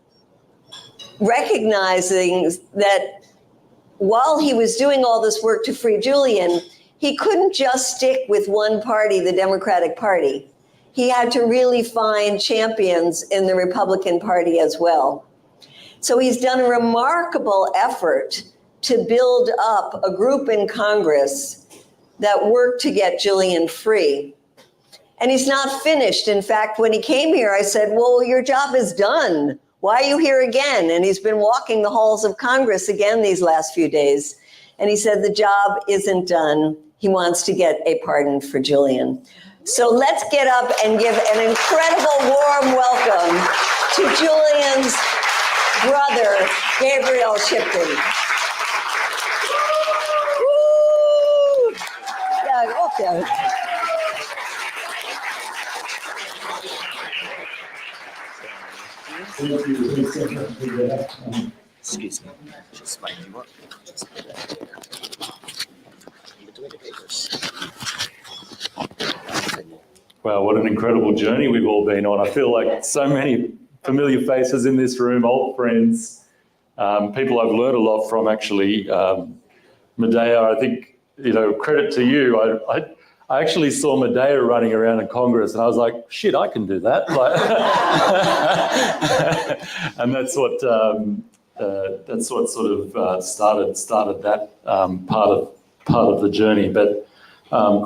recognizing that while he was doing all this work to free Julian, he couldn't just stick with one party, the Democratic Party. He had to really find champions in the Republican Party as well. So he's done a remarkable effort to build up a group in Congress that worked to get Julian free. And he's not finished. In fact, when he came here, I said, well, your job is done. Why are you here again? And he's been walking the halls of Congress again these last few days. And he said the job isn't done. He wants to get a pardon for Julian. So let's get up and give an incredible warm welcome to Julian's brother, Gabriel Shipton. Woo! Yeah, okay. Excuse me. Just mic you up. Just put that there. Between the papers. Wow, what an incredible journey we've all been on. I feel like so many familiar faces in this room, old friends, people I've learned a lot from actually. Medea, I think, credit to you. I actually saw Medea running around in Congress and I was like, shit, I can do that. And that's what sort of started that part of the journey. But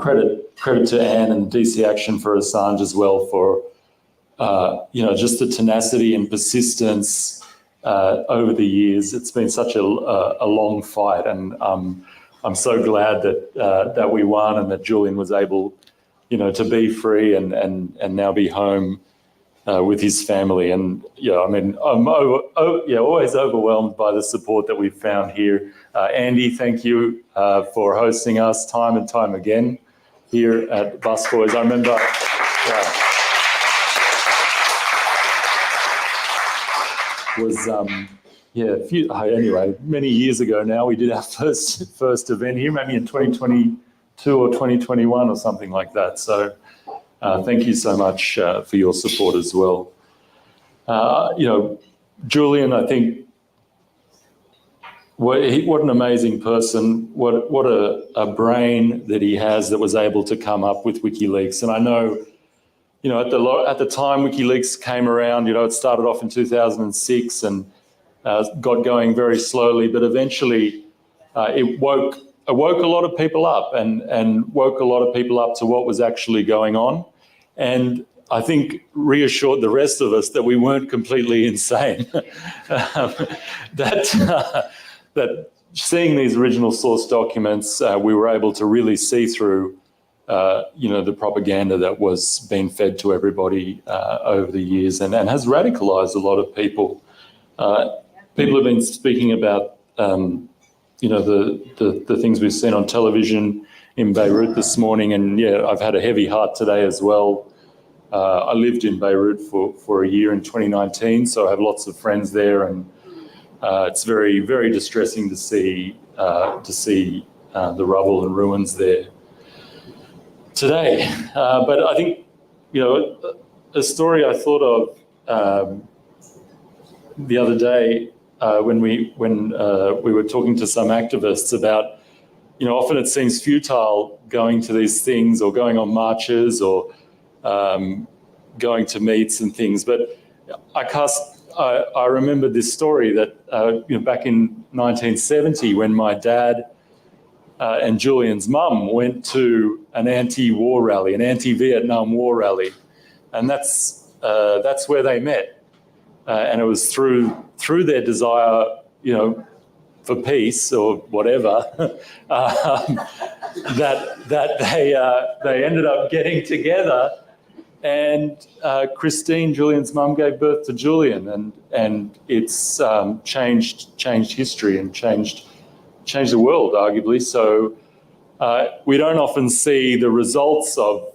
credit to Anne and DC Action for Assange as well for just the tenacity and persistence over the years. It's been such a long fight, and I'm so glad that we won and that Julian was able, to be free and now be home with his family. And I'm always overwhelmed by the support that we've found here. Andy, thank you for hosting us time and time again here at Busboys. I remember. Anyway, many years ago now, we did our first event here, maybe in 2022 or 2021 or something like that. So thank you so much for your support as well. Julian, I think what an amazing person, what a brain that he has that was able to come up with WikiLeaks. And I know, at the time WikiLeaks came around, it started off in 2006 and got going very slowly, but eventually it woke a lot of people up and woke a lot of people up to what was actually going on. And I think reassured the rest of us that we weren't completely insane. That seeing these original source documents, we were able to really see through, the propaganda that was being fed to everybody over the years and has radicalized a lot of people. People have been speaking about, the things we've seen on television in Beirut this morning. And yeah, I've had a heavy heart today as well. I lived in Beirut for a year in 2019, so I have lots of friends there, and it's very, very distressing to see the rubble and ruins there today. But I think, a story I thought of the other day when we were talking to some activists about, often it seems futile going to these things or going on marches or going to meets and things. But I remember this story that, back in 1970 when my dad and Julian's mum went to an anti-war rally, an anti-Vietnam War rally. And that's where they met. And it was through their desire, for peace or whatever, that they ended up getting together. And Christine, Julian's mum, gave birth to Julian, and it's changed history and changed the world, arguably. So we don't often see the results of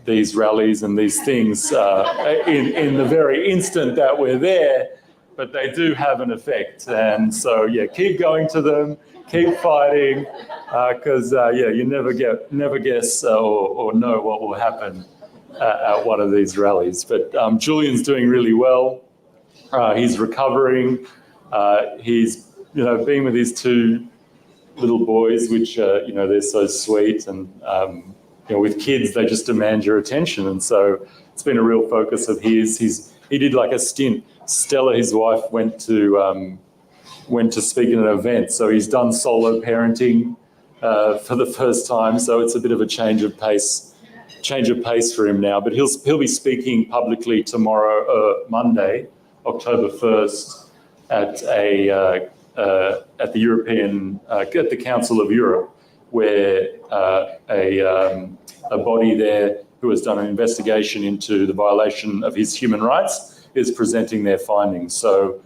these rallies and these things in the very instant that we're there, but they do have an effect. And so, yeah, keep going to them, keep fighting, because you never guess or know what will happen at one of these rallies. But Julian's doing really well. He's recovering. He's been with his two little boys, which they're so sweet, and with kids they just demand your attention, and so it's been a real focus of his. He did like a stint. Stella, his wife, went to speak at an event, so he's done solo parenting for the first time. So it's a bit of a change of pace for him now. But he'll be speaking publicly tomorrow, Monday, October 1st, at the Council of Europe, where a body there who has done an investigation into the violation of his human rights is presenting their findings. So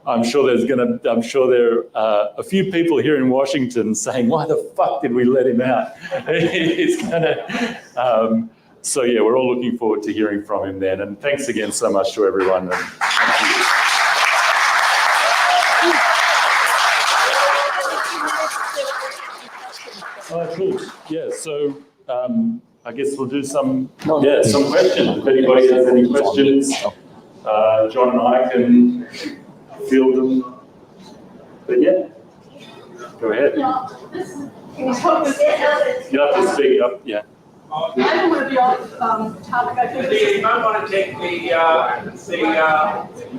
I'm sure there are a few people here in Washington saying, "Why the fuck did we let him out?" It's gonna. So yeah, we're all looking forward to hearing from him then. And thanks again so much to everyone. And thank you. Cool. Yeah, so I guess we'll do some questions. If anybody has any questions, John and I can field them. But yeah, go ahead. Can you talk this? You have to speak up, yeah. I don't want to be off topic. I think You might want to take the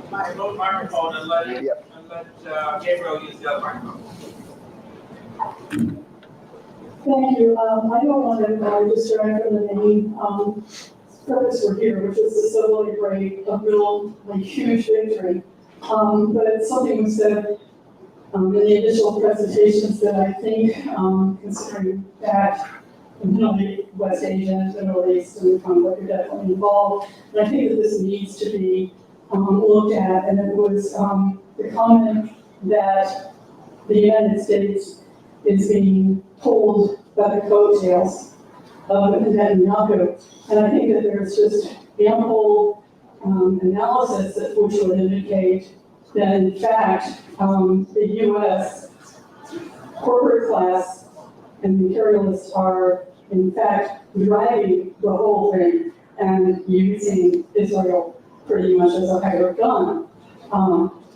microphone and let Gabriel use the other microphone. Thank you. I don't want to distract from the main purpose we're here, which is to celebrate a real, huge victory. But something was said in the initial presentations that I think, considering that West Asia and the Middle East and the conflict are definitely involved, and I think that this needs to be looked at. And it was the comment that the United States is being pulled by the coattails of Netanyahu. And I think that there's just ample analysis which would indicate that, in fact, the U.S. corporate class and imperialists are, in fact, driving the whole thing and using Israel pretty much as a hired gun.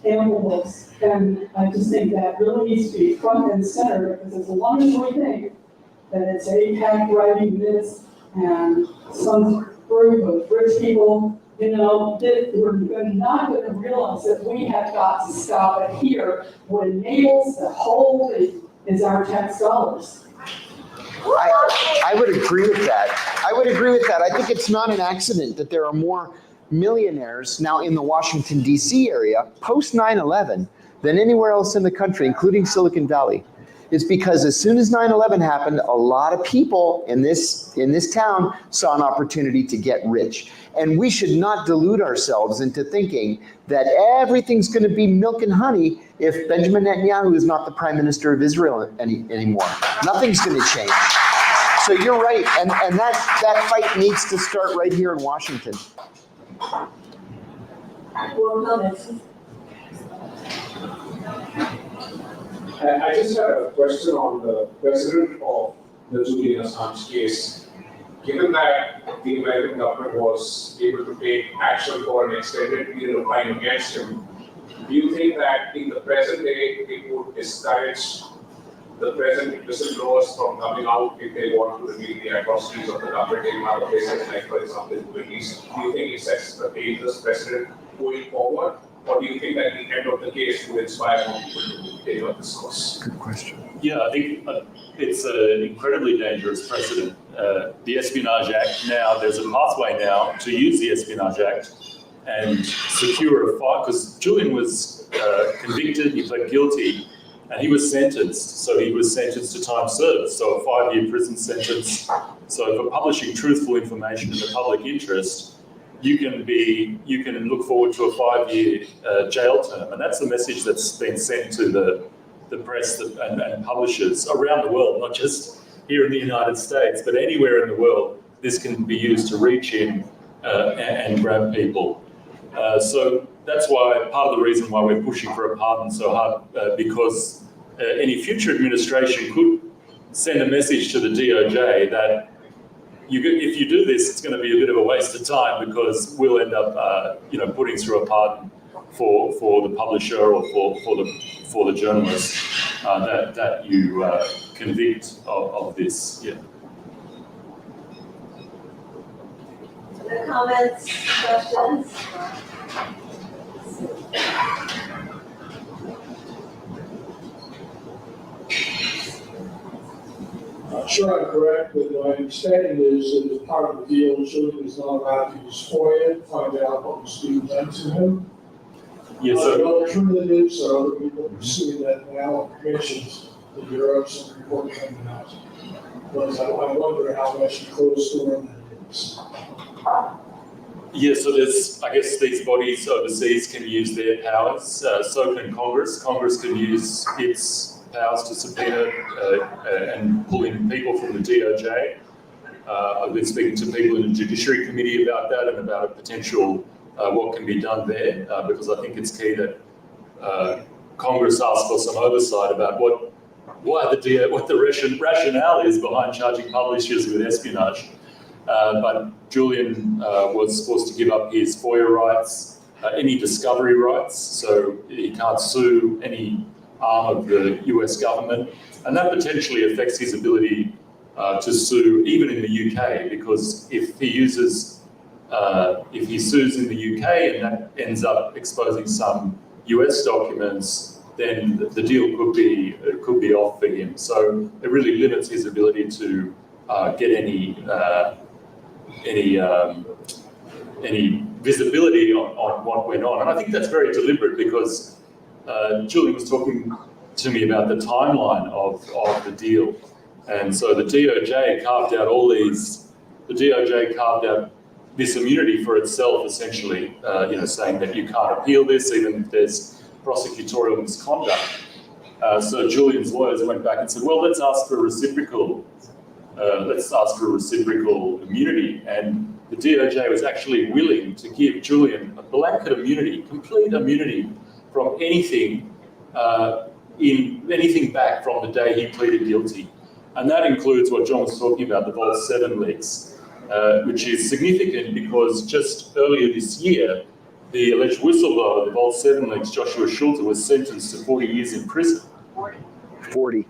animal books. And I just think that really needs to be front and center, because as long as we think that it's APAC writing this and some group of rich people, you know, that we're not going to realize that we have got to stop it here. What enables the whole thing is our tax dollars. I would agree with that. I would agree with that. I think it's not an accident that there are more millionaires now in the Washington, D.C. area post 9/11 than anywhere else in the country, including Silicon Valley. It's because as soon as 9/11 happened, a lot of people in this town saw an opportunity to get rich. And we should not delude ourselves into thinking that everything's going to be milk and honey if Benjamin Netanyahu is not the prime minister of Israel anymore. Nothing's going to change. So you're right, and that fight needs to start right here in Washington. I just had a question on the president of the Julian Assange case. Given that the American government was able to take action for an extended period of time against him, do you think that in the present day it would discourage the present whistleblowers from coming out if they want to reveal the atrocities of the government in other places, like for example in the Middle East? Do you think it sets a dangerous precedent going forward? Or do you think that the end of the case will inspire more people to take up this course? Good question. Yeah, I think it's an incredibly dangerous precedent. The Espionage Act now, there's a pathway now to use the Espionage Act and secure a fight, because Julian was convicted, he pled guilty, and he was sentenced. So he was sentenced to time served, so a 5-year prison sentence. So for publishing truthful information in the public interest, you can look forward to a 5-year jail term. And that's the message that's been sent to the press and publishers around the world, not just here in the United States, but anywhere in the world. This can be used to reach in and grab people. So that's why, part of the reason why we're pushing for a pardon so hard, because any future administration could send a message to the DOJ that if you do this, it's going to be a bit of a waste of time, because we'll end up, putting through a pardon for the publisher or for the journalist that you convict of this. Yeah. Other comments, questions? I'm sure I'm correct, but my understanding is that as part of the deal, Julian is not allowed to use FOIA to find out what was being done to him. Yes, I know alternatives or other people pursuing that now on commissions, the Bureau of some report coming out. But I wonder how much closed door that is. Yeah, so I guess these bodies overseas can use their powers, so can Congress. Congress can use its powers to subpoena and pull in people from the DOJ. I've been speaking to people in the Judiciary Committee about that and about a potential what can be done there, because I think it's key that Congress asks for some oversight about what the rationale is behind charging publishers with espionage. But Julian was forced to give up his FOIA rights, any discovery rights, so he can't sue any arm of the US government, and that potentially affects his ability to sue even in the UK, because if he sues in the UK and that ends up exposing some US documents, then the deal could be off for him. So it really limits his ability to get any visibility on what went on. And I think that's very deliberate, because Julian was talking to me about the timeline of the deal. And so the DOJ carved out this immunity for itself, essentially, saying that you can't appeal this even if there's prosecutorial misconduct. So Julian's lawyers went back and said, well, let's ask for reciprocal immunity. And the DOJ was actually willing to give Julian a blanket immunity, complete immunity from anything back from the day he pleaded guilty. And that includes what John was talking about, the Vault 7 leaks, which is significant because just earlier this year, the alleged whistleblower, the Vault 7 leaks, Joshua Schulter, was sentenced to 40 years in prison. 40. 40.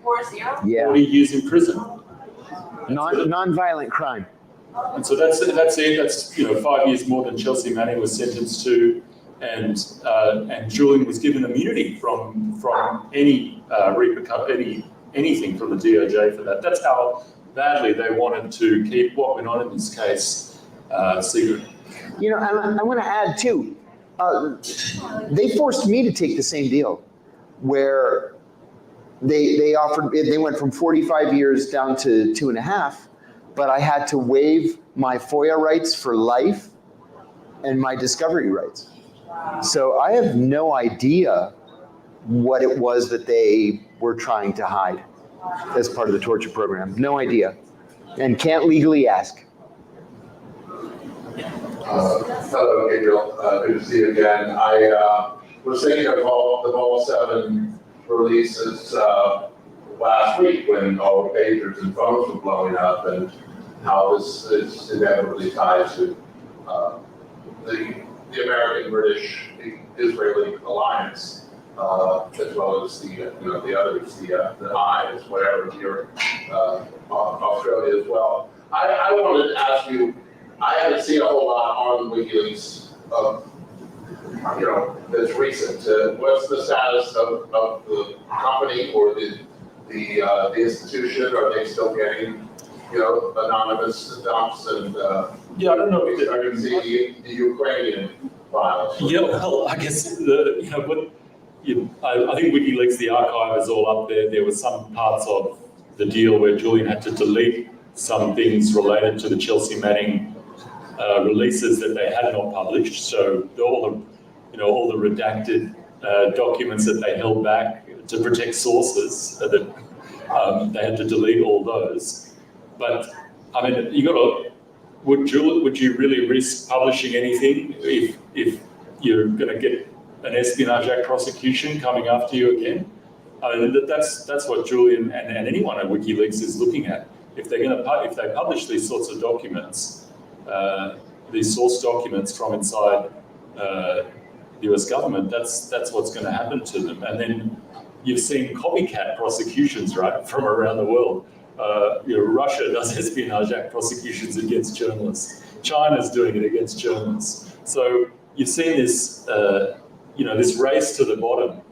Yeah. 40 years in prison. Non-violent crime. And so that's it. That's 5 years more than Chelsea Manning was sentenced to, and Julian was given immunity from any anything from the DOJ for that. That's how badly they wanted to keep what went on in this case secret. You know, I want to add too. They forced me to take the same deal, where they went from 45 years down to 2.5, but I had to waive my FOIA rights for life and my discovery rights. So I have no idea what it was that they were trying to hide as part of the torture program. No idea, and can't legally ask. Hello, Gabriel. Good to see you again. I was thinking of the Vault 7 releases last week when all the pagers and phones were blowing up, and how this is inevitably tied to the American-British Israeli alliance, as well as the others, the Hives, whatever here, Australia as well. I wanted to ask you. I haven't seen a whole lot on WikiLeaks that's recent. What's the status of the company or the institution? Are they still getting, anonymous dumps and? Yeah, I don't know. I can see the Ukrainian files. Yeah, well, I guess I think WikiLeaks, the archive is all up there. There were some parts of the deal where Julian had to delete some things related to the Chelsea Manning releases that they had not published. So all the redacted documents that they held back to protect sources, that they had to delete all those. But I mean, would you really risk publishing anything if you're going to get an Espionage Act prosecution coming after you again? I mean, that's what Julian and anyone at WikiLeaks is looking at. If they publish these sorts of documents. These source documents from inside the US government, that's what's going to happen to them. And then you've seen copycat prosecutions, right, from around the world. Russia does Espionage Act prosecutions against journalists. China's doing it against journalists. So you've seen this, this race to the bottom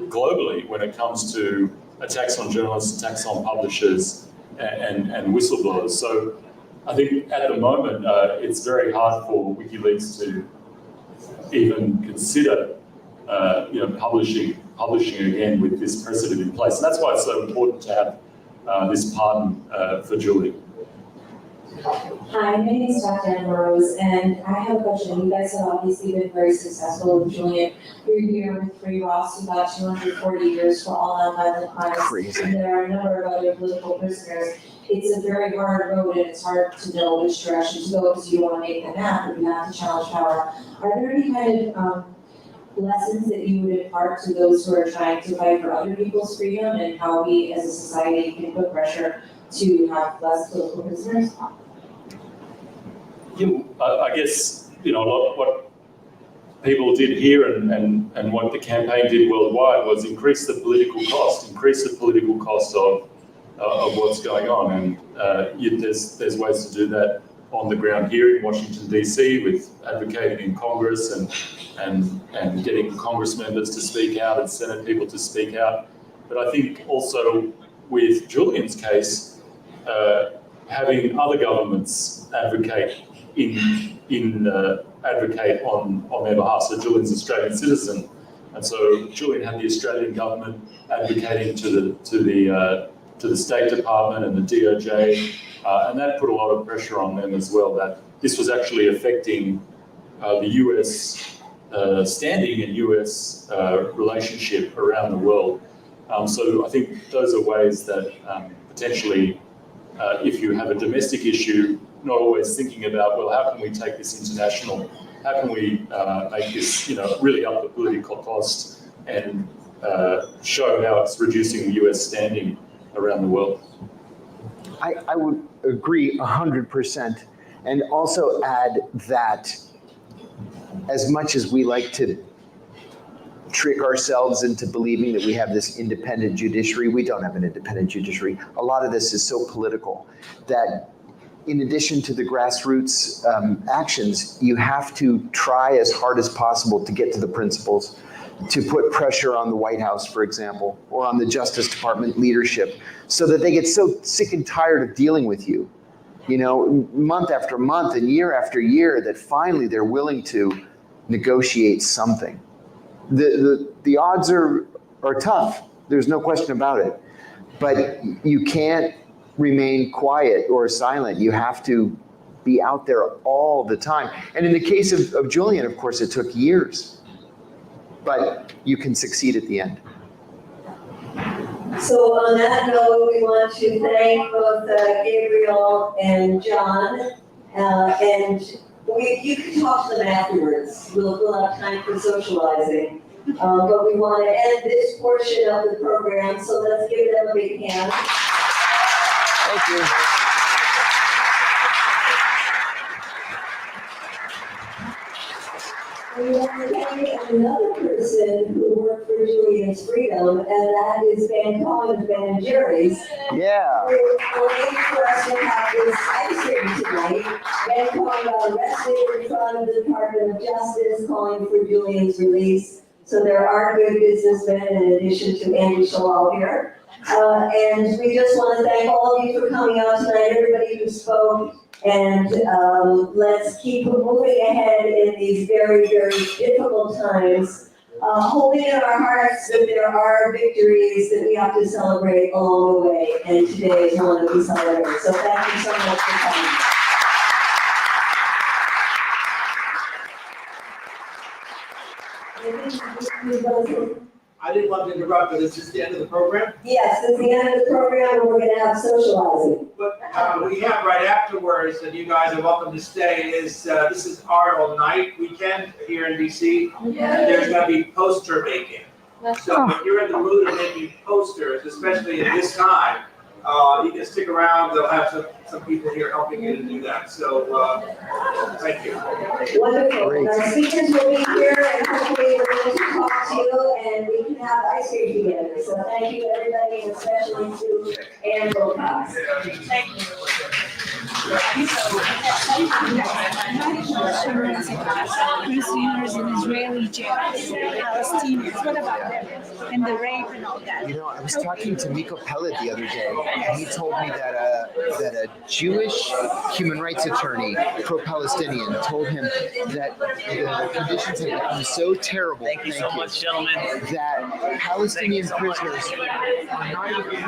globally when it comes to attacks on journalists, attacks on publishers, and whistleblowers. So I think at the moment, it's very hard for WikiLeaks to even consider, publishing again with this precedent in place. And that's why it's so important to have this pardon for Julian. Hi, my name is Dr. Anne Rose, and I have a question. You guys have obviously been very successful with Julian. You're here with Free Ross, who got 240 years for all nonviolent crimes. Crazy. And there are a number of other political prisoners. It's a very hard road, and it's hard to know which direction to go because you don't want to make them mad, but you have to challenge power. Are there any kind of lessons that you would impart to those who are trying to fight for other people's freedom, and how we as a society can put pressure to have less political prisoners? Yeah, I guess, a lot of what people did here and what the campaign did worldwide was increase the political cost of what's going on. And there's ways to do that on the ground here in Washington, D.C. with advocating in Congress and getting Congress members to speak out and Senate people to speak out. But I think also with Julian's case, having other governments advocate advocate on their behalf. So Julian's an Australian citizen, and so Julian had the Australian government advocating to the State Department and the DOJ, and that put a lot of pressure on them as well. That this was actually affecting the US standing and US relationship around the world. So I think those are ways that potentially, if you have a domestic issue, not always thinking about, well, how can we take this international? How can we make this, really up the political cost and show how it's reducing the US standing around the world? I would agree 100%, and also add that as much as we like to trick ourselves into believing that we have this independent judiciary, we don't have an independent judiciary. A lot of this is so political that in addition to the grassroots actions, you have to try as hard as possible to get to the principles, to put pressure on the White House, for example, or on the Justice Department leadership, so that they get so sick and tired of dealing with you, month after month and year after year, that finally they're willing to negotiate something. The odds are tough. There's no question about it. But you can't remain quiet or silent. You have to be out there all the time. And in the case of Julian, of course, it took years. But you can succeed at the end. So on that note, we want to thank both Gabriel and John. You can talk to them afterwards. We'll have time for socializing. But we want to end this portion of the program, so let's give them a big hand. Thank you. We want to thank another person who worked for Julian's Freedom, and that is Ben Cohen of Ben & Jerry's. Yeah. We're waiting for us to have this ice cream tonight. Ben Cohen got arrested in front of the Department of Justice calling for Julian's release. So there are good businessmen in addition to Andy Shalal here. And we just want to thank all of you for coming out tonight, everybody who spoke. And let's keep moving ahead in these very, very difficult times, holding in our hearts that there are victories that we have to celebrate along the way. And today is one that we celebrate. So thank you so much for coming. I didn't want to interrupt, but is this the end of the program? Yes, it's the end of the program, and we're going to have socializing. But we have right afterwards, and you guys are welcome to stay, this is Art All Night weekend here in DC. And there's going to be poster making. So if you're in the mood of making posters, especially at this time, you can stick around. They'll have some people here helping you to do that. So thank you. Wonderful. Our speakers will be here, and hopefully we're going to talk to you, and we can have ice cream together. So thank you, everybody, and especially to Ann Wilcox. Thank you. Prisoners in Israeli jails, Palestinians, what about them? And the rape and all that. I was talking to Miko Pellet the other day, and he told me that a Jewish human rights attorney, pro-Palestinian, told him that the conditions have become so terrible. Thank you so much, gentlemen. That Palestinian prisoners are not even